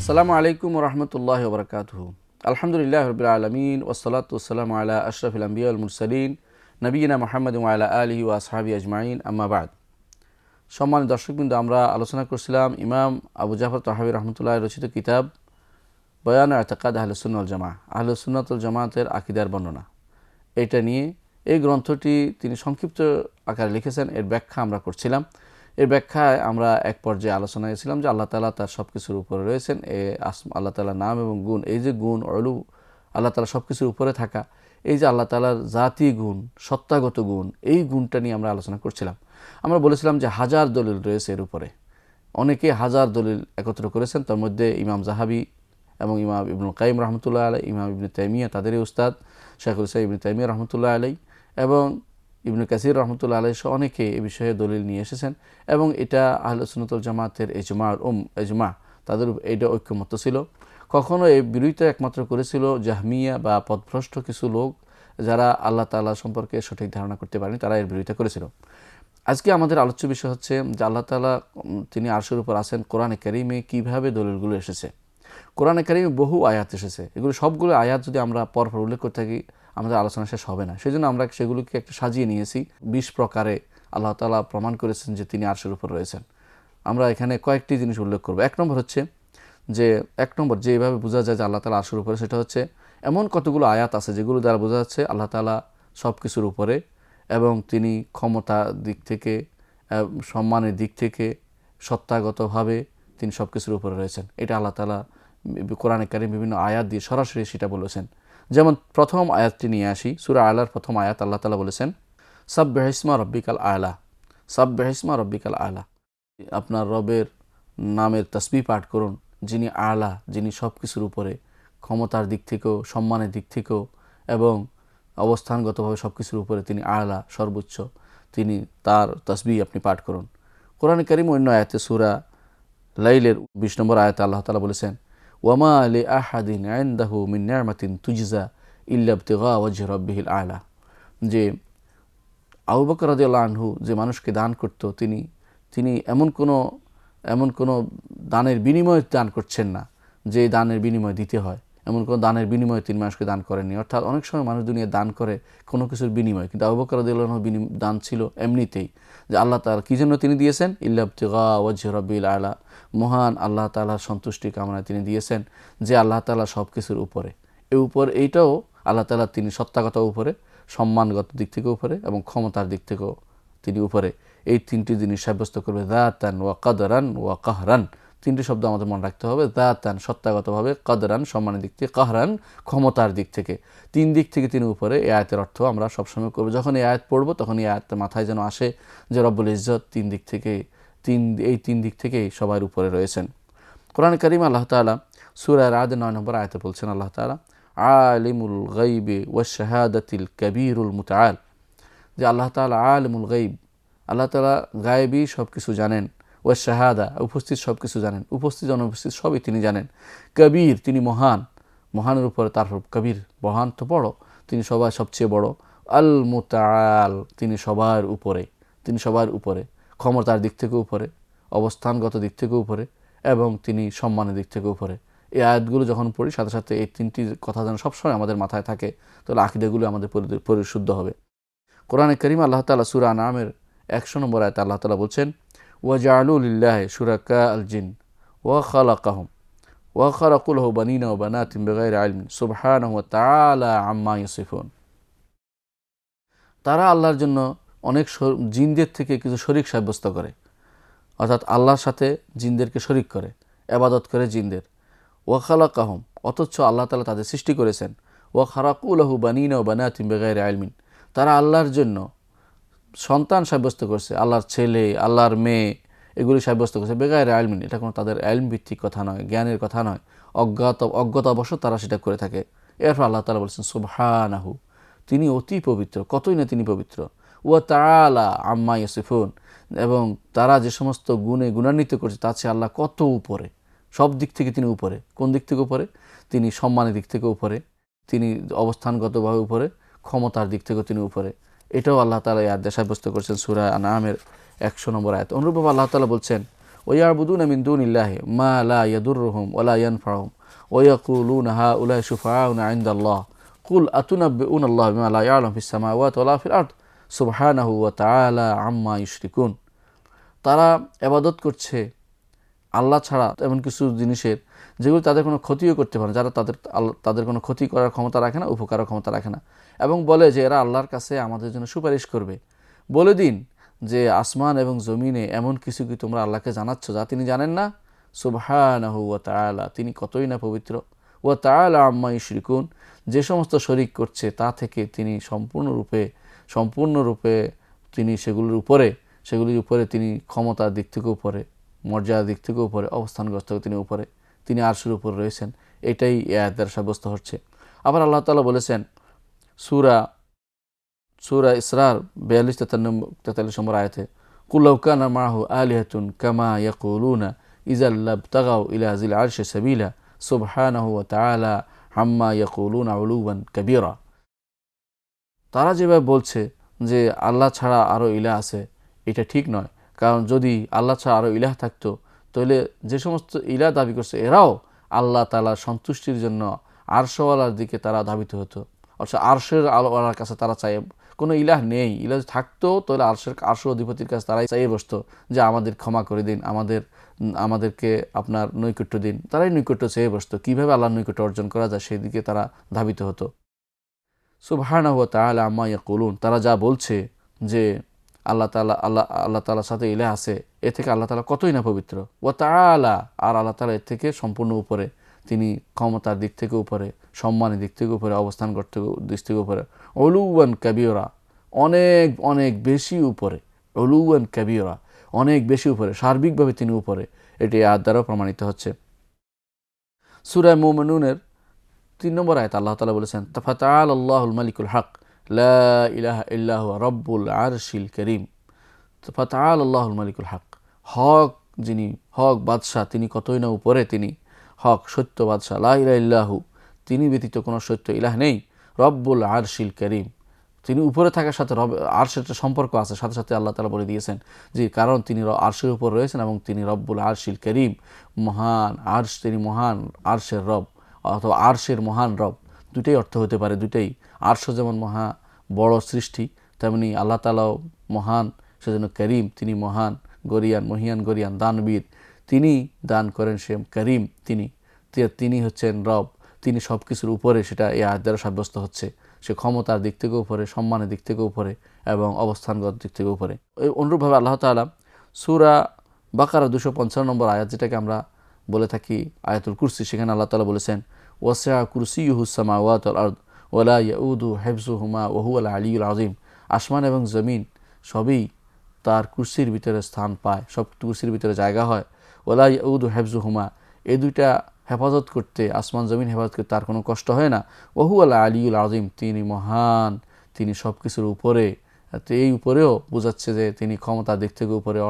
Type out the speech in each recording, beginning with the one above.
আসসালামু আলাইকুম রহমতুল্লাহ বরকাতহ। আলহামদুলিল্লাহ রবিল আলমিন ওসলাত ওসালাম আলা আশরফুল আম্বিয়া আল মুরসালিন নবীনা মোহাম্মদ আলা আলিহি ও আসহাবি আজমাইন আম্মাবাদ। সম্মানিত দর্শকবৃন্দ, আমরা আলোচনা করছিলাম ইমাম আবু জাফর তাহাবী রহমতুল্লাহ রচিত কিতাব বয়ান এতেকাদ আহলুসুন্নাহ ওয়াল জামাআহ, আহলুসুন্নাহ ওয়াল জামাআতের আকিদার বর্ণনা। এটা নিয়ে এই গ্রন্থটি তিনি সংক্ষিপ্ত আকারে লিখেছেন। এর ব্যাখ্যা আমরা করছিলাম। এর ব্যাখ্যায় আমরা এক পর্যায়ে আলোচনায় ছিলাম যে আল্লাহ তাআলা তার সব কিছুর উপরে রয়েছেন। আল্লাহ তাআলার নাম এবং গুণ, এই যে গুণ অলু, আল্লাহ তাআলা সব কিছুর উপরে থাকা, এই যে আল্লাহ তাআলার জাতি গুণ, সত্তাগত গুণ, এই গুণটা নিয়ে আমরা আলোচনা করছিলাম। আমরা বলেছিলাম যে হাজার দলিল রয়েছে এর উপরে, অনেকে হাজার দলিল একত্র করেছেন। তার মধ্যে ইমাম জাহাবি এবং ইমাম ইবনুল কাইয়িম রহমতুল্লাহ আলাই, ইমাম ইবনে তাইমিয়া তাদেরই উস্তাদ শাইখুল ইসলাম ইবনে তাইমিয়া রহমতুল্লাহ আলাই এবং ইবনে কাসির রহমতুল্লাহ আলাই সহ অনেকে এই বিষয়ে দলিল নিয়ে এসেছেন। এবং এটা আহলে সুন্নাত ওয়াল জামাতের এজমা, তাদের এটা ঐক্যমত্য ছিল। কখনো এই বিরোধিতা একমাত্র করেছিল জাহমিয়া বা পথভ্রষ্ট কিছু লোক, যারা আল্লাহ তাআলা সম্পর্কে সঠিক ধারণা করতে পারেনি, তারা এর বিরোধিতা করেছিল। আজকে আমাদের আলোচ্য বিষয় হচ্ছে যে আল্লাহ তাআলা তিনি আরশের উপর আছেন। কোরআনে কারীমে কীভাবে দলিলগুলো এসেছে। কোরআনে কারীমে বহু আয়াত এসেছে। এগুলো সবগুলো আয়াত যদি আমরা পরপর উল্লেখ করতে থাকি, আমাদের আলোচনা শেষ হবে না। সেই জন্য আমরা সেগুলোকে একটু সাজিয়ে নিয়েছি। 20 প্রকারে আল্লাহ তাআলা প্রমাণ করেছেন যে তিনি আরশের উপর রয়েছেন। আমরা এখানে কয়েকটি জিনিস উল্লেখ করব। এক নম্বর যে এইভাবে বোঝা যায় যে আল্লাহ তাআলা আরশের উপরে, সেটা হচ্ছে এমন কতগুলো আয়াত আছে যেগুলো দ্বারা বোঝা যাচ্ছে আল্লাহ তাআলা সব কিছুর উপরে এবং তিনি ক্ষমতার দিক থেকে, সম্মানের দিক থেকে, সত্তাগতভাবে তিনি সব কিছুর উপরে রয়েছেন। এটা আল্লাহ তাআলা কোরআনে কারীম বিভিন্ন আয়াত দিয়ে সরাসরি সেটা বলেছেন। যেমন প্রথম আয়াতটি নিয়ে আসি, সূরা আলার প্রথম আয়াত। আল্লাহ তাআলা বলেছেন সাব্বিহিসমা রব্বিকাল আলা, সাব্বিহিসমা রব্বিকাল আলা, আপনার রবের নামের তাসবিহ পাঠ করুন, যিনি আলা, যিনি সব কিছুর উপরে, ক্ষমতার দিক থেকেও, সম্মানের দিক থেকেও এবং অবস্থানগতভাবে সব কিছুর উপরে তিনি আলা, সর্বোচ্চ, তিনি তার তাসবিহ আপনি পাঠ করুন। কোরআনে কারীম অন্য আয়াতে সূরা লাইলের 20 নম্বর আয়াতে আল্লাহ তাআলা বলেছেন ওয়ামা লি আহাদিন ইনদাহু মিন নি'মাতিন তুজজা ইল্লা ইবতিগা ওয়াজহি রাব্বিহিল আলা, যে আবু বকর রাদিয়াল্লাহু আনহু যে মানুষকে দান করত, তিনি এমন কোনো দানের বিনিময়ে দান করছেন না যে দানের বিনিময় দিতে হয়। এমন কোনো দানের বিনিময়ে তিনি মানুষকে দান করেননি। অর্থাৎ অনেক সময় মানুষ দুনিয়ায় দান করে কোনো কিছুর বিনিময়, কিন্তু আবু বকর রাদিয়াল্লাহু আনহুর দান ছিল এমনিতেই, যে আল্লাহ তাআলা কী জন্য তিনি দিয়েছেন, ইল্লা ইবতিগা ওয়াজহি রাব্বিল আলা, মহান আল্লাহ তাআলার সন্তুষ্টি কামনায় তিনি দিয়েছেন, যে আল্লাহ তাআলা সব কিছুর উপরে। এইটাও আল্লাহ তাআলা, তিনি সত্তাগত উপরে, সম্মানগত দিক থেকে উপরে এবং ক্ষমতার দিক থেকেও তিনি উপরে। এই তিনটি জিনিস সাব্যস্ত করবে যাতান ওয়া কাদরান ওয়া কাহরান। তিনটি শব্দ আমাদের মনে রাখতে হবে। যাতান সত্তাগতভাবে, কাদরান সম্মানের দিক থেকে, কাহরান ক্ষমতার দিক থেকে। তিন দিক থেকে তিনি উপরে। এই আয়াতের অর্থ আমরা সবসময় করবো, যখন এই আয়াত পড়বো তখন এই আয়াতটা মাথায় যেন আসে যে রব্বুল ইজ্জত এই তিন দিক থেকেই সবার উপরে রয়েছেন। কোরআনে কারীমে আল্লাহ তাআলা সূরা রা'দ 9 নম্বর আয়াতে বলছেন আল্লাহ তাআলা আলিমুল গায়বি ওয়াশ শাহাদাতিল কাবীরুল মুতাআল, যে আল্লাহ তাআলা আলিমুল গায়ব, আল্লাহ তাআলা গায়েবী সব কিছু জানেন, ওয়াশ শাহাদা উপস্থিত সব কিছু জানেন, উপস্থিত অনুপস্থিত সবই তিনি জানেন। কবীর তিনি মহান, মহানের উপরে তারপর কবীর, মহান তো বড়, তিনি সবার সবচেয়ে বড়। আল মুতাআল তিনি সবার উপরে, ক্ষমতার দিক থেকে উপরে, অবস্থানগত দিক থেকে উপরে এবং তিনি সম্মানের দিক থেকে উপরে। এই আয়াতগুলো যখন পড়ি সাথে সাথে এই তিনটি কথা যেন সবসময় আমাদের মাথায় থাকে, তাহলে আকীদাগুলো আমাদের পরিশুদ্ধ হবে। কোরআনে কারীমে আল্লাহ তাআলা সূরা আনআমের 100 নম্বর আয়াতে আল্লাহ তাআলা বলছেন ওয়াজআলু লিল্লাহি শুরাকা আল জিন ওয়া খালাকাহুম ওয়া খালাকু লাহু বানিনা ওয়া বানাতিন বিগাইরি ইলমিন সুবহানাহু ওয়া তাআলা আম্মা ইয়াসিফুন। তারা আল্লাহর জন্য অনেক জিনদের থেকে কিছু শরীক সাব্যস্ত করে, অর্থাৎ আল্লাহর সাথে জিনদেরকে শরীক করে, ইবাদত করে জিনদের। ওয়া খালাকাহুম, অথচ আল্লাহ তাআলা তাদের সৃষ্টি করেছেন। ওয়া খালাকু লাহু বানিনা ওয়া বানাতিন বিগাইরি ইলমিন, তারা আল্লাহর জন্য সন্তান সাব্যস্ত করছে, আল্লাহর ছেলে, আল্লাহর মেয়ে, এগুলি সাব্যস্ত করছে বেগাইরে ইলমিন। এটা কোনো তাদের ইলম ভিত্তিক কথা নয়, জ্ঞানের কথা নয়, অজ্ঞতাবশত তারা সেটা করে থাকে। এরপর আল্লাহ তাআলা বলছেন সুবহানাহু, তিনি অতি পবিত্র, কতই না তিনি পবিত্র। ওয়া তাআলা আম্মা ইয়াসিফুন, এবং তারা যে সমস্ত গুণে গুণান্বিত করছে তার চেয়ে আল্লাহ কত উপরে, সব দিক থেকে তিনি উপরে। কোন দিক থেকে উপরে? তিনি সম্মানের দিক থেকে উপরে, তিনি অবস্থানগতভাবে উপরে, ক্ষমতার দিক থেকেও তিনি উপরে। এটাও আল্লাহ তাআলা এই আয়াতে সাব্যস্ত করেছেন সূরা আনআমের 100 নম্বর আয়াত। অনুরূপভাবে আল্লাহ তাআলা বলছেন ওয়ায়াবুদুনা মিন দুনিল্লাহি মা লা ইয়াদুররুহুম ওয়ালা ইয়ানফাউহুম ওয়ায়াকুলুনা হাউলাই শুফাআউনা ইনদাল্লাহ কুল আতুনাব্বিউনাল্লাহ বিমা লা ইয়ালামু ফিস সামাওয়াতি ওয়ালা ফিল আরদ সুবহানাহু ওয়া তাআলা আম্মা ইউশরিকুন। তারা ইবাদত করছে আল্লাহ ছাড়া এমন কিছু জিনিসের যেগুলো তাদের কোনো ক্ষতিও করতে পারে, যারা তাদের কোনো ক্ষতি করার ক্ষমতা রাখে না, উপকারের ক্ষমতা রাখে না, এবং বলে যে এরা আল্লাহর কাছে আমাদের জন্য সুপারিশ করবে। বলে দিন যে আসমান এবং জমিনে এমন কিছু কি তোমরা আল্লাহকে জানাচ্ছ যা তিনি জানেন না? সুবহানাহু ওয়া তাআলা, তিনি কতই না পবিত্র। ওয়া তাআলা আম্মা ইউশরিকুন, যে সমস্ত শরিক করছে তা থেকে তিনি সম্পূর্ণরূপে তিনি সেগুলির উপরে তিনি ক্ষমতার দিক থেকে উপরে, মর্যাদার দিক থেকে উপরে, অবস্থানগ্রস্ত তিনি উপরে, তিনি আরশের উপর রয়েছেন। এটাই এই আয়াত দ্বারা সাব্যস্ত হচ্ছে। আবার আল্লাহ তাআলা বলেছেন সূরা ইসরার 42-43 নম্বর আয়াতে, কুল লাউ কানা মাআহু আলিহাতুন কামা ইয়াকুলুনা ইযাল লাবতাগাউ ইলা যিল আরশি সাবিলা সুবহানাহু ওয়া তাআলা আম্মা ইয়াকুলুনা উলুওয়ান কাবীরা। তারা যেভাবে বলছে যে আল্লাহ ছাড়া আরও ইলাহ আছে, এটা ঠিক নয়। কারণ যদি আল্লাহ ছাড়া আরও ইলাহ থাকতো তাহলে যে সমস্ত ইলাহ দাবি করছে এরাও আল্লাহ তাআলার সন্তুষ্টির জন্য আরশওয়ালার দিকে তারা ধাবিত হতো। অর্থাৎ আরশের আল্লাহর কাছে তারা চাই, কোনো ইলাহ নেই, ইলাহ থাকতো তাহলে আরশ অধিপতির কাছে তারাই চাইয়ে বসতো যে আমাদের ক্ষমা করে দিন, আমাদেরকে আপনার নৈকট্য দিন। তারাই নৈকট্য চেয়ে বসতো, কীভাবে আল্লাহর নৈকট্য অর্জন করা যায় সেই দিকে তারা ধাবিত হতো। সুবহানাহু ওয়া তাআলা আম্মা ইয়াকুলুন, তারা যা বলছে যে আল্লাহ তাআলার সাথে ইলাহ আছে, এ থেকে আল্লাহ তাআলা কতই না পবিত্র। ওয়া তাআলা, আর আল্লাহ তাআলা এর থেকে সম্পূর্ণ উপরে, তিনি ক্ষমতার দিক থেকে উপরে, সম্মানের দিক থেকে উপরে, অবস্থান করতে দিক থেকে উপরে। উলুওয়ান কাবীরা, অনেক অনেক বেশি উপরে। উলুওয়ান কাবীরা, অনেক বেশি উপরে, সার্বিকভাবে তিনি উপরে। এটি আয়াত দ্বারাও প্রমাণিত হচ্ছে। সূরা মুমিনুনের 3 নম্বর আয়াত আল্লাহ তাআলা বলেছেন, ফাতাআলা আল্লাহুল মালিকুল হক লা ইলাহা ইল্লা হুয়া রাব্বুল আরশিল কারীম। ফাতাআলা আল্লাহুল মালিকুল হক, যিনি হক বাদশাহ, তিনি কতই না উপরে, তিনি হক সত্য বাদশাহ। লা ইলাহা ইল্লাহু, তিনি ব্যতীত কোনো সত্য ইলাহ নেই। রব্বুল আরশিল কারীম, তিনি উপরে থাকার সাথে আরশের একটা সম্পর্ক আছে, সাথে সাথে আল্লাহ তাআলা বলে দিয়েছেন যে কারণ তিনি আরশের উপর রয়েছেন এবং তিনি রব্বুল আরশিল কারীম, মহান আরশ, তিনি মহান আরশের রব অথবা আরশের মহান রব। দুটাই অর্থ হতে পারে, দুটাই। আরশ যেমন মহা বড় সৃষ্টি, তেমনি আল্লাহ তাআলাও মহান, সেজন্য করিম, তিনি মহান, মহিয়ান গরিয়ান দানবীর, তিনি দান করেন, সে করিম, তিনি হচ্ছেন রব, তিনি সব কিছুর উপরে। সেটা এই আয়াত দ্বারা সাব্যস্ত হচ্ছে। সে ক্ষমতার দিক থেকে উপরে, সম্মানের দিক থেকে উপরে এবং অবস্থানগত দিক থেকে উপরে। অনুরূপভাবে আল্লাহ তাআলা সূরা বাকারা 255 নম্বর আয়াত, যেটাকে আমরা বলে থাকি আয়াতুল কুরসি, সেখানে আল্লাহ তাআলা বলেছেন, ওয়াসিআ কুরসিয়ুহুস সামাওয়াতি ওয়াল আরদ ওয়া লা ইয়াউদুহু হিফযুহুমা ওয়া হুয়াল আলিয়্যুল আযীম। আসমান এবং জমিন সবই তার কুরসির ভিতরে স্থান পায়, সব কুরসির ভিতরে জায়গা হয়। ওয়া লা ইয়াউদুহু হিফযুহুমা, এই দুইটা হেফাজত করতে, আসমান জমিন হেফাজত করতে তার কোনো কষ্ট হয় না। ওয়া হুয়াল আলিয়্যুল আযীম, তিনি মহান, তিনি সব কিছুর উপরে। তো এই উপরেও বোঝাচ্ছে যে তিনি ক্ষমতার দিক থেকে উপরে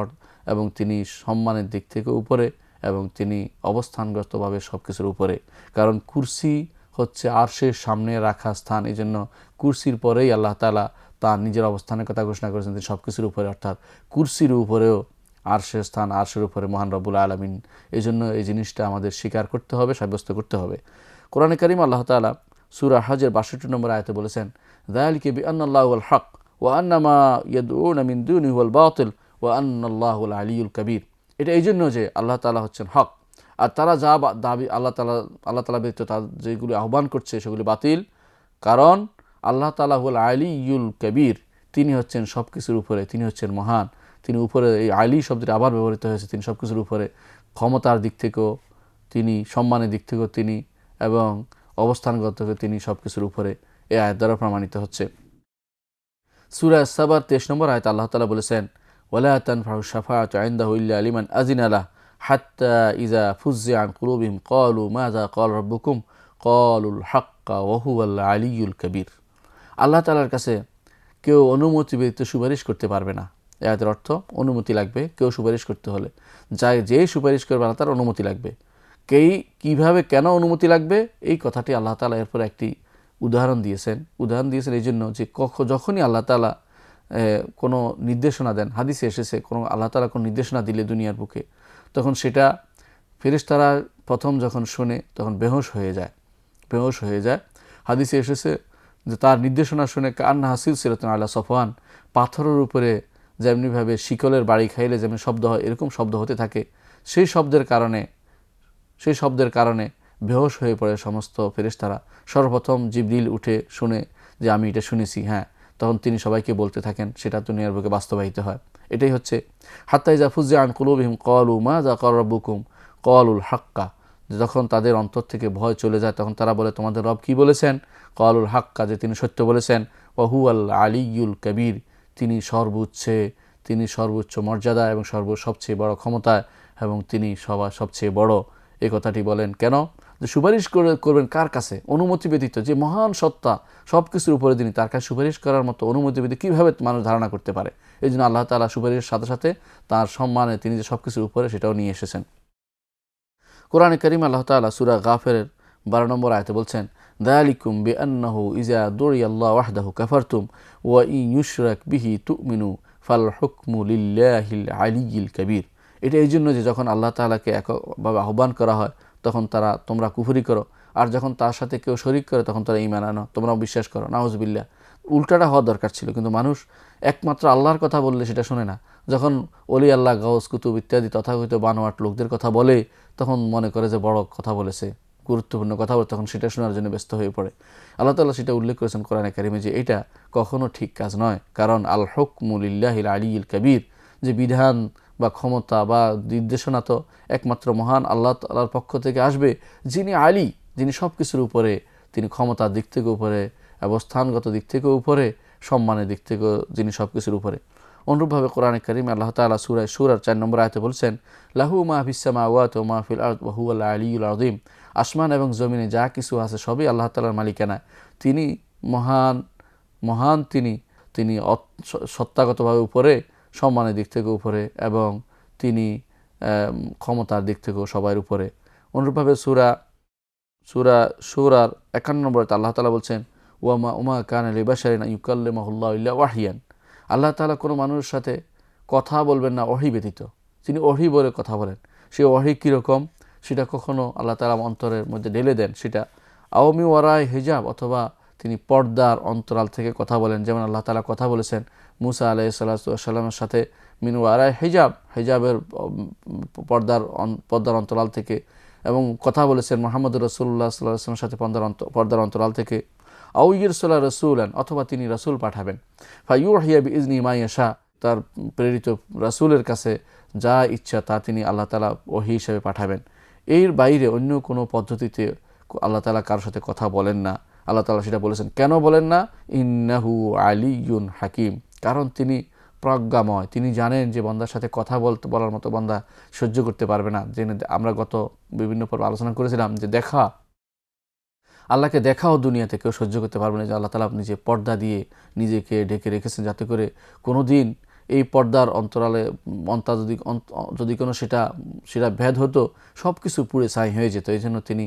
এবং তিনি সম্মানের দিক থেকে উপরে এবং তিনি অবস্থানগতভাবে সব কিছুর উপরে। কারণ কুরসি হচ্ছে আরশের সামনে রাখা স্থান, এই জন্য কুরসির পরেই আল্লাহ তাআলা তার নিজের অবস্থানের কথা ঘোষণা করেছেন তিনি সব কিছুর উপরে, অর্থাৎ কুরসির উপরেও আরশের স্থান, আরশের উপরে মহান রব্বুল আলামিন। এই জন্য এই জিনিসটা আমাদের স্বীকার করতে হবে, সাব্যস্ত করতে হবে। কোরআনে কারীম আল্লাহ তাআলা সূরা হজের 62 নম্বর আয়াতে বলেছেন, যালিকা বিআন্নাল্লাহু আল হক ওয়া আন্না মা ইয়াদউনা মিন দুনিহি ওয়াল বাতিল ওয়া আন্নাল্লাহুল আলিয়্যুল কাবীর। এটা এই জন্য যে আল্লাহ তাআলা হচ্ছেন হক, আর তারা যা দাবি আল্লাহ তাআলা ব্যতীত তারা যেগুলি আহ্বান করছে সেগুলি বাতিল। কারণ আল্লাহ তাআলা হুল আলিয়্যুল কাবীর, তিনি হচ্ছেন সব কিছুর উপরে, তিনি হচ্ছেন মহান, তিনি উপরে। এই আলী শব্দটি আবার ব্যবহৃত হয়েছে, তিনি সব কিছুর উপরে, ক্ষমতার দিক থেকেও তিনি, সম্মানের দিক থেকেও তিনি, এবং অবস্থানগত থেকে তিনি সব কিছুর উপরে। এই আয়াত দ্বারা প্রমাণিত হচ্ছে। সূরা সাবার 23 নম্বর আয়াত আল্লাহ তাআলা বলেছেন, ওয়ালা তানফাউ শাফাআতু ইনদাহু ইল্লা লিমান আযিনা লাহু হাত্তা ইযা ফুজ্জিআ আন কুলুবিহিম ক্বালু মাযা ক্বালা রাব্বুকুম ক্বালুল হাক্কা ওয়া হুয়াল আলিয়্যুল কাবীর। আল্লাহ তাআলার কাছে কেউ অনুমতি ব্যতীত সুপারিশ করতে পারবে না। এর অর্থ অনুমতি লাগবে, কেউ সুপারিশ করতে হলে যে সুপারিশ করবে আল্লাহ তার অনুমতি লাগবে। কিভাবে, কেন অনুমতি লাগবে, এই কথাটি আল্লাহ তাআলা এরপর একটি উদাহরণ দিয়েছেন এই জন্য যে যখনই আল্লাহ তাআলা কোনো নির্দেশনা দেন, হাদিসে এসেছে, কোনো আল্লাহ তাআলা কোনো নির্দেশনা দিলে দুনিয়ার বুকে, তখন সেটা ফেরেশতারা প্রথম যখন শুনে তখন বেহুশ হয়ে যায়। হাদিসে এসেছে যে তার নির্দেশনা শুনে কান্না হাসিল সিরাতুন আলা সফওয়ান, পাথরের উপরে যেমনিভাবে শিকলের বাড়ি খাইলে যেমন শব্দ হয় এরকম শব্দ হতে থাকে। সেই শব্দের কারণে বেহুশ হয়ে পড়ে সমস্ত ফেরেশতারা। সর্বপ্রথম জিবরিল উঠে শুনে যে আমি এটা শুনেছি, হ্যাঁ, তখন তিনি সবাইকে বলতে থাকেন, সেটা দুনিয়ার বুকে বাস্তবায়িত হয়। এটাই হচ্ছে হাত্তা ইযা ফুজ্জিআ আন কুলুবিহিম ক্বালু মাযা ক্বালা রাব্বুকুম ক্বালুল হাক্কা, যখন তাদের অন্তর থেকে ভয় চলে যায় তখন তারা বলে তোমাদের রব কি বলেছেন? ক্বালুল হাক্কা, যে তিনি সত্য বলেছেন। ওয়া হুয়াল আলিয়্যুল কবীর, তিনি সর্বোচ্চ মর্যাদা এবং সবচেয়ে বড় ক্ষমতায়, এবং তিনি সবচেয়ে বড়। এই কথাটি বলেন কেন? যে সুপারিশ করবেন কার কাছে? অনুমতি ব্যতীত, যে মহান সত্তা সব কিছুর উপরে তিনি, তার কাছে সুপারিশ করার মতো অনুমতি ব্যতীত কীভাবে মানুষ ধারণা করতে পারে? এই জন্য আল্লাহ তাআলা সুপারিশের সাথে সাথে তাঁর সম্মানে তিনি যে সব কিছুর উপরে সেটাও নিয়ে এসেছেন। কোরআনে কারীম আল্লাহ তাআলা সূরা গাফিরের 12 নম্বর আয়াতে বলছেন, যালিকুম বিআন্নাহু ইযা দুরিয়াল্লাহু ওয়াহদাহু কাফারতুম ওয়া ইন ইউশরাক বিহি তুমিনু ফাল হুকমু লিল্লাহিল আলিয়্যিল কবীর। এটা এই জন্য যে যখন আল্লাহ তাআলাকে একভাবে আহ্বান করা হয় তখন তোমরা কুফরি করো, আর যখন তার সাথে কেউ শরিক করে তখন তারা ঈমান আনো, তোমরাও বিশ্বাস করো। নাউযুবিল্লাহ। উল্টাটা হওয়া দরকার ছিল, কিন্তু মানুষ একমাত্র আল্লাহর কথা বললে সেটা শোনে না। যখন অলি আল্লাহ, গাউস, কুতুব ইত্যাদি তথাকথিত বানোয়াট লোকদের কথা বলে তখন মনে করে যে বড় কথা বলেছে, গুরুত্বপূর্ণ কথা বলে, তখন সেটা শোনার জন্য ব্যস্ত হয়ে পড়ে। আল্লাহ তাআলা সেটা উল্লেখ করেছেন কোরআনে কারিমে যে এটা কখনো ঠিক কাজ নয়, কারণ আল হুকমু লিল্লাহিল আলিয়্যিল কবীর, যে বিধান বা ক্ষমতা বা নির্দেশনা তো একমাত্র মহান আল্লাহ তাআলার পক্ষ থেকে আসবে, যিনি আলী, যিনি সব কিছুর উপরে, তিনি ক্ষমতার দিক থেকে উপরে, অবস্থানগত দিক থেকে উপরে, সম্মানের দিক থেকেও যিনি সব কিছুর উপরে। অনুরূপভাবে কোরআনে কারিমে আল্লাহ তাআলা সূরা শূরার 4 নম্বর আয়াতে বলছেন, লাহু মা ফিস সামাওয়াতি ওয়া মা ফিল আরদ ওয়া হুয়াল আলিয়্যুল আযীম, আসমান এবং জমিনে যা কিছু আছে সবই আল্লাহ তাআলার মালিকানা। তিনি মহান, তিনি সত্তাগতভাবে উপরে, সম্মানের দিক থেকে উপরে, এবং তিনি ক্ষমতার দিক থেকেও সবার উপরে। অনুরূপভাবে সূরার 51 নম্বরে আল্লাহ তাআলা বলছেন, ওমা কানা লিবাশারিন আন ইউকাল্লিমাহুল্লাহু ইল্লা ওয়াহইয়ান, আল্লাহ তাআলা কোনো মানুষের সাথে কথা বলবেন না ওহী ব্যতীত। তিনি ওহী বলে কথা বলেন। সেই ওহী কীরকম সেটা কখনো আল্লাহ তাআলা অন্তরের মধ্যে ঢেলে দেন, সেটা আওমি ওয়ারায় হিজাব, অথবা তিনি পর্দার অন্তরাল থেকে কথা বলেন। যেমন আল্লাহ তাআলা কথা বলেছেন মুসা আলাইহিস সালামের সাথে মিন ওয়ারায় হিজাবের পর্দার অন্তরাল থেকে, এবং কথা বলেছেন মুহাম্মদুর রাসূলুল্লাহ সাল্লাল্লাহু আলাইহি ওয়াসাল্লামের সাথে পর্দার অন্তরাল থেকে। আও ইরসালা রাসূলান, অথবা তিনি রাসূল পাঠাবেন। ফায়ুহিয়া বিইজনি মা ইয়াশা, তার প্রেরিত রাসূলের কাছে যা ইচ্ছা তা তিনি আল্লাহ তাআলা ওহী হিসেবে পাঠাবেন। এর বাইরে অন্য কোনো পদ্ধতিতে আল্লাহ তাআলা কারোর সাথে কথা বলেন না। আল্লাহ তাআলা সেটা বলেছেন। কেন বলেন না? ইন্নাহু আলিয়্যুন হাকিম, কারণ তিনি প্রজ্ঞাময়। তিনি জানেন যে বান্দার সাথে কথা বলার মতো বান্দা সহ্য করতে পারবে না। আমরা গত বিভিন্ন পর্বে আলোচনা করেছিলাম যে আল্লাহকে দেখাও দুনিয়াতে কেউ সহ্য করতে পারবে না, যে আল্লাহ তাআলা নিজে পর্দা দিয়ে নিজেকে ঢেকে রেখেছেন, যাতে করে কোনো দিন এই পর্দার অন্তরালে যদি কোনো সেটা ভেদ হতো, সব কিছু পুড়ে ছাই হয়ে যেত। এই জন্য তিনি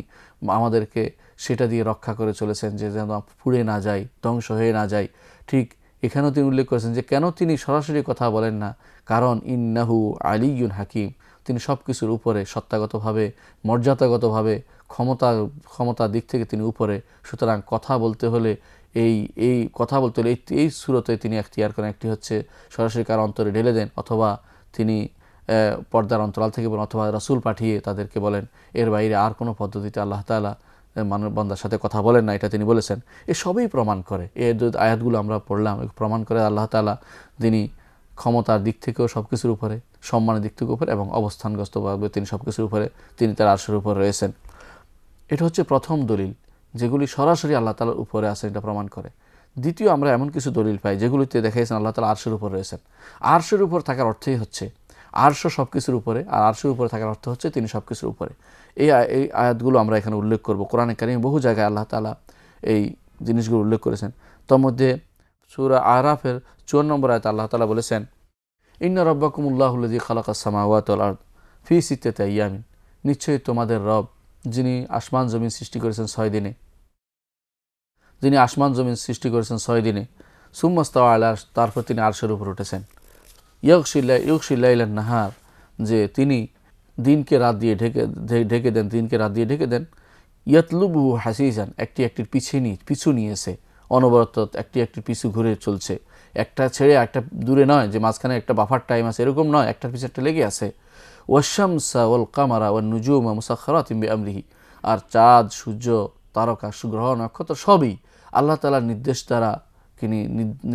আমাদেরকে সেটা দিয়ে রক্ষা করে চলেছেন, যে যেন পুড়ে না যায়, ধ্বংস হয়ে না যায়। ঠিক এখানেও তিনি উল্লেখ করেছেন যে কেন তিনি সরাসরি কথা বলেন না, কারণ ইন্নাহু আলিয়্যুন হাকিম, তিনি সব কিছুর উপরে, সত্তাগতভাবে, মর্যাদাগতভাবে, ক্ষমতার দিক থেকে তিনি উপরে। সুতরাং কথা বলতে হলে এই সূরতে তিনি এখতিয়ার করেন। একটি হচ্ছে সরাসরি কার অন্তরে ঢেলে দেন, অথবা তিনি পর্দার অন্তরাল থেকে বলেন, অথবা রাসূল পাঠিয়ে তাদেরকে বলেন। এর বাইরে আর কোনো পদ্ধতিতে আল্লাহ তাআলা মানব বান্দার সাথে কথা বলেন না, এটা তিনি বলেছেন। সবই প্রমাণ করে, এই আয়াতগুলো আমরা পড়লাম, প্রমাণ করে আল্লাহ তাআলা তিনি ক্ষমতার দিক থেকেও সব কিছুর উপরে, সম্মানের দিক থেকে উপরে, এবং অবস্থানগতভাবে তিনি সব কিছুর উপরে, তিনি তার আরশের উপরে রয়েছেন। এটা হচ্ছে প্রথম দলিল, যেগুলি সরাসরি আল্লাহ তাআলার উপরে আছেন, এটা প্রমাণ করে। দ্বিতীয়, আমরা এমন কিছু দলিল পাই যেগুলিতে দেখাইছেন আল্লাহ তাআলা আরশের উপর রয়েছেন। আরশের উপর থাকার অর্থই হচ্ছে আরশ সব কিছুর উপরে, আর আরশের উপরে থাকার অর্থ হচ্ছে তিনি সব কিছুর উপরে। এই আয়াতগুলো আমরা এখানে উল্লেখ করব। কোরআনে কারিমে বহু জায়গায় আল্লাহ তাআলা এই জিনিসগুলো উল্লেখ করেছেন। তার মধ্যে সূরা আরাফের 54 নম্বর আয়াতে আল্লাহ তাআলা বলেছেন, ইন্না রাব্বাকুমুল্লাহুল্লাযী খালাকাস সামাওয়াতি ওয়াল আরদ ফি সিত্তাতি আইয়ামিন, নিশ্চয়ই তোমাদের রব যিনি আসমান জমিন সৃষ্টি করেছেন 6 দিনে, সুম্মা ইস্তাওয়া আলা আরশ, তারপর তিনি আরশের উপর উঠেছেন। ইয়গশিল লাইলান নাহার, যে তিনি দিনকে রাত দিয়ে ঢেকে দেন, দিনকে রাত দিয়ে ঢেকে দেন। ইয়াতলুবুহু হাসিসান, একটি একটির পিছু নিয়েছে, অনবরত একটি একটির পিছু ঘুরে চলছে, একটা ছেড়ে একটা দূরে নয় যে মাঝখানে একটা বাফার টাইম আছে, এরকম নয়, একটার পিছু একটা লেগে আছে। ওয়াশ-শামসা ওয়াল কামারা ওয়ান নুজুমা মুসাখখারাতিন বিআমরিহি, আর চাঁদ, সূর্য, তারকা, গ্রহ, নক্ষত্র সবই আল্লাহ তাআলার নির্দেশ দ্বারা তিনি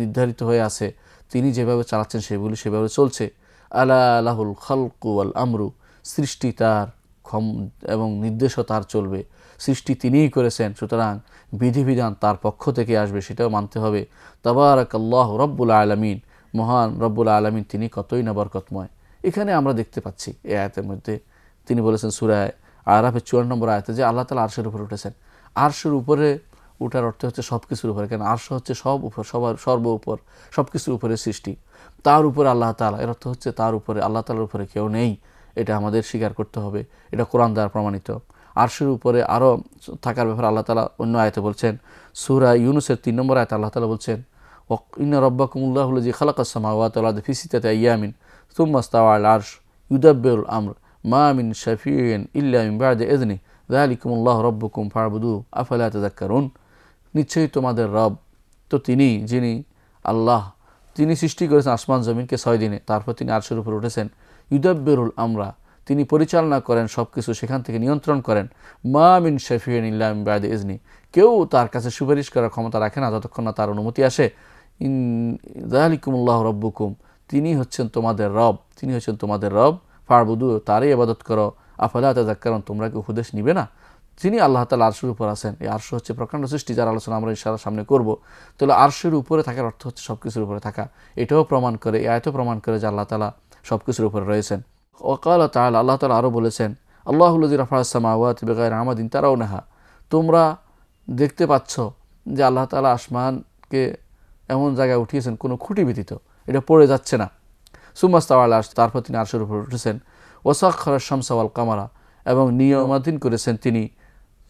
নির্ধারিত হয়ে আছে, তিনি যেভাবে চালাচ্ছেন সেগুলি সেভাবে চলছে। আলা লাহুল খালকু ওয়াল আমরু, সৃষ্টি তার এবং নির্দেশও তার চলবে, সৃষ্টি তিনিই করেছেন, সুতরাং বিধিবিধান তার পক্ষ থেকে আসবে, সেটাও মানতে হবে। তাবারাকাল্লাহু রব্বুল আলামিন, মহান রব্বুল আলামিন তিনি কতই না বরকতময়। এখানে আমরা দেখতে পাচ্ছি এই আয়াতের মধ্যে তিনি বলেছেন সূরা আরাফের 54 নম্বর আয়াতে যে আল্লাহ তাআলা আরশের উপরে উঠেছেন। আরশের উপরে উঠার অর্থ হচ্ছে সব কিছুর উপরে, কেন আরশ হচ্ছে সব উপর, সবার সর্ব উপর, সব কিছুর উপরে সৃষ্টি, তার উপরে আল্লাহ তাআলা, এর অর্থ হচ্ছে তার উপরে, আল্লাহ তাআলার উপরে কেউ নেই, এটা আমাদের স্বীকার করতে হবে, এটা কোরআন দ্বারা প্রমাণিত। আরশের উপরে আরও থাকার ব্যাপারে আল্লাহ তাআলা অন্য আয়াতে বলছেন, সূরা ইউনূসের 3 নম্বর আয়াতে আল্লাহ তাআলা বলছেন, ইন্না রাব্বাকুমুল্লাহুল্লাযী খালাকাস সামাওয়াতি ওয়াল আরদা ফি সিত্তাতি আইয়ামিন সুম্মা ইসতাওয়া আলাল আরশ ইউদাব্বিরুল আমর মা মিন শাফিইন ইল্লা মিন বা'দি ইযনিহি যালিকুমুল্লাহু রাব্বুকুম ফা'বুদুহু আফালা তাযাক্কারুন। নিশ্চয়ই তোমাদের রব তো তিনি, যিনি আল্লাহ, তিনি সৃষ্টি করেছেন আসমান জমিনকে 6 দিনে, তারপর তিনি আরশের উপর উঠেছেন। ইউদাব্বিরুল আমরা, তিনি পরিচালনা করেন সব কিছু, সেখান থেকে নিয়ন্ত্রণ করেন। মা মিন শাফিইন ইল্লা মিন বা'দি ইযনিহি, কেউ তার কাছে সুপারিশ করার ক্ষমতা রাখে না যতক্ষণ না তার অনুমতি আসে। যালিকুমুল্লাহু রাব্বুকুম, তিনি হচ্ছেন তোমাদের রব, তিনি হচ্ছেন তোমাদের রব, ফা'বুদু, তারই ইবাদত করো, আফালা তাযাক্কারুন, তোমরা কি উপদেশ নিবে না? যিনি আল্লাহ তাআলা আরশের উপর আছেন, এই আরশ হচ্ছে প্রকাণ্ড সৃষ্টি, যার আলোচনা আমরা ইনশাআল্লাহ সামনে করব। তাহলে আরশের উপরে থাকার অর্থ হচ্ছে সব কিছুর উপরে থাকা, এটাও প্রমাণ করে, এই আয়াতও প্রমাণ করে যে আল্লাহ তাআলা সব কিছুর উপরে রয়েছেন। ওয়াকালা তাআলা, আল্লাহ তাআলা আরও বলেছেন, আল্লাহুল্লাযী রাফা'আস সামাওয়াতি বিগাইরি আমাদিন তারাউনাহা, তোমরা দেখতে পাচ্ছ যে আল্লাহ তাআলা আসমানকে এমন জায়গায় উঠিয়েছেন কোনো খুঁটি ব্যতীত, এটা পড়ে যাচ্ছে না। সুম্মা ইসতাওয়া আলাল আরশ, তারপর তিনি আরশের উপর উঠেছেন। ওয়াসাখখারাশ শামসা ওয়াল কামারা, এবং নিয়মাধীন করেছেন তিনি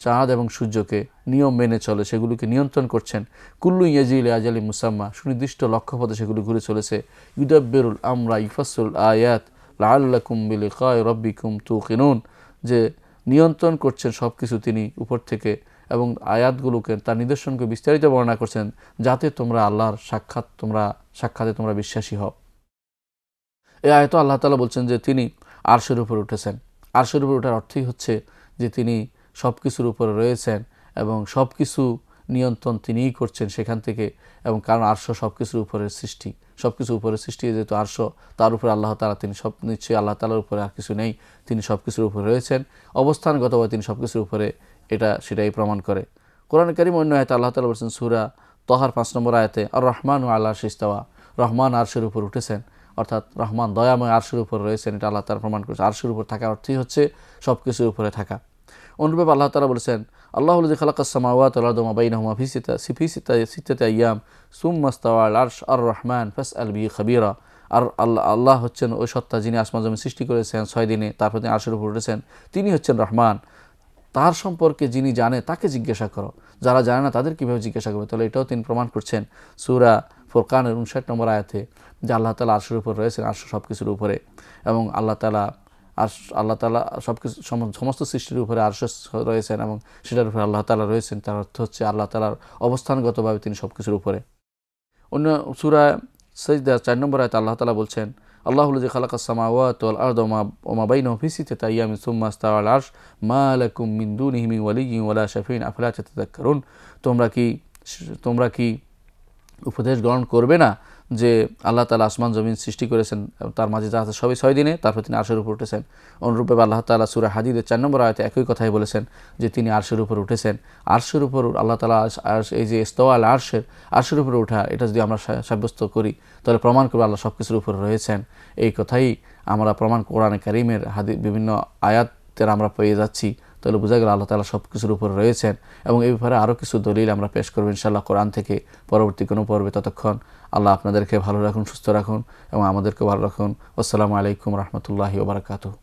চাঁদ এবং সূর্যকে, নিয়ম মেনে চলে, সেগুলোকে নিয়ন্ত্রণ করছেন। কুল্লু ইয়াজি ইলা আজালিন মুসাম্মা, সুনির্দিষ্ট লক্ষ্যপথে সেগুলো ঘুরে চলেছে। ইউদাব্বিরুল আমরা ইউফাসসিলুল আয়াত লাআল্লাকুম বিলিকাই রাব্বিকুম তুকিনুন, যে নিয়ন্ত্রণ করছেন সব কিছু তিনি উপর থেকে, এবং আয়াতগুলোকে, তার নিদর্শনকে বিস্তারিত বর্ণনা করছেন, যাতে তোমরা আল্লাহর সাক্ষাতে তোমরা বিশ্বাসী হও। এই আয়াতে আল্লাহ তাআলা বলছেন যে তিনি আরশের উপর উঠেছেন। আরশের উপর ওঠার অর্থই হচ্ছে যে তিনি সব কিছুর উপরে রয়েছেন এবং সব কিছু নিয়ন্ত্রণ তিনিই করছেন সেখান থেকে, এবং কারণ আরশ সব কিছুর উপরের সৃষ্টি, সব কিছুর উপরের সৃষ্টি যেহেতু আরশ, তার উপরে আল্লাহ তাআলা, তিনি সব, নিশ্চয়ই আল্লাহ তাআলার উপরে আর কিছু নেই, তিনি সব কিছুর উপরে রয়েছেন, অবস্থানগতভাবে তিনি সব কিছুর উপরে, সেটাই প্রমাণ করে। কোরআন কারীম অন্য আয়াতে আল্লাহ তাআলা বলেছেন সূরা তহার 5 নম্বর আয়াতে, আর রহমানু আলা আরশিস ইস্তাওয়া, রহমান আরশের উপর উঠেছেন, অর্থাৎ রহমান দয়াময় আরশের উপর রয়েছেন, এটা আল্লাহ তাআলা প্রমাণ করেছে। আরশের উপর থাকার অর্থই হচ্ছে সব কিছুর উপরে থাকা। অনুরূপে আল্লাহ তাআলা বলেছেন, আল্লাহুল্লাযী খালাকাস সামাওয়াতি ওয়াল আরদা ওয়া মা বাইনাহুমা ফি সিত্তাতি আইয়াম সুম্মা ইসতাওয়া আলাল আরশ আর রহমান ফাসআল বিহি খাবীরা, আর আল্লাহ হচ্ছেন ওই সত্তা যিনি আসমান জমিন সৃষ্টি করেছেন 6 দিনে, তারপর তিনি আরশের উপর উঠেছেন, তিনি হচ্ছেন রহমান, তার সম্পর্কে যিনি জানে তাকে জিজ্ঞাসা করো, যারা জানে না তাদের কীভাবে জিজ্ঞাসা করবে। তাহলে এটাও তিনি প্রমাণ করছেন সূরা ফুরকানের 59 নম্বর আয়াতে, যে আল্লাহ তাআলা আরশের উপর রয়েছেন, আরশ সব কিছুর উপরে, এবং আল্লাহ তাআলা সব কিছু, সমস্ত সৃষ্টির উপরে আরশ রয়েছেন এবং সেটার উপরে আল্লাহ তাআলা রয়েছেন, তার অর্থ হচ্ছে আল্লাহ তাআলার অবস্থানগতভাবে তিনি সব কিছুর উপরে। অন্য সূরা সাজদা 4 নম্বর আয়াতে আল্লাহ তাআলা বলছেন, আল্লাহুল্লাযী খালাকাস সামাওয়াতি ওয়াল আরদা ওয়া মা বাইনাহুমা ফি সিত্তাতি আইয়ামিন সুম্মা ইসতাওয়া আলাল আরশ মা লাকুম মিন দুনিহি মিন ওয়ালিয়্যিন ওয়ালা শাফিইন আফালা তাতাযাক্কারুন, তোমরা কি উপদেশ গ্রহণ করবে না যে আল্লাহ তাআলা আসমান জমিন সৃষ্টি করেছেন, তার মাঝে যা আছে সবই 6 দিনে, তারপর তিনি আরশের উপর উঠেছেন। অনুরূপে আল্লাহ তাআলা সূরা হাদীদের 4 নম্বর আয়াতে একই কথাই বলেছেন যে তিনি আরশের উপর উঠেছেন। আরশের উপর আল্লাহ তাআলা, এই যে ইস্তাওয়া আল আরশের উপরে ওঠা, এটা যদি আমরা সাব্যস্ত করি তাহলে প্রমাণ করব আল্লাহ সব কিছুর উপর রয়েছেন। এই কথাই আমরা প্রমাণ কোরআনে কারীমের বিভিন্ন আয়াতের আমরা পেয়ে যাচ্ছি। তাহলে বোঝা গেল আল্লাহ তাআলা সব কিছুর উপর রয়েছেন, এবং এই ব্যাপারে আরও কিছু দলিল আমরা পেশ করব ইনশাআল্লাহ কোরআন থেকে পরবর্তী কোনো পর্বে। ততক্ষণ আল্লাহ আপনাদেরকে ভালো রাখুন, সুস্থ রাখুন, এবং আমাদেরকে ভালো রাখুন। আসসালামু আলাইকুম রহমতুল্লাহি ওয়া বারাকাতুহু।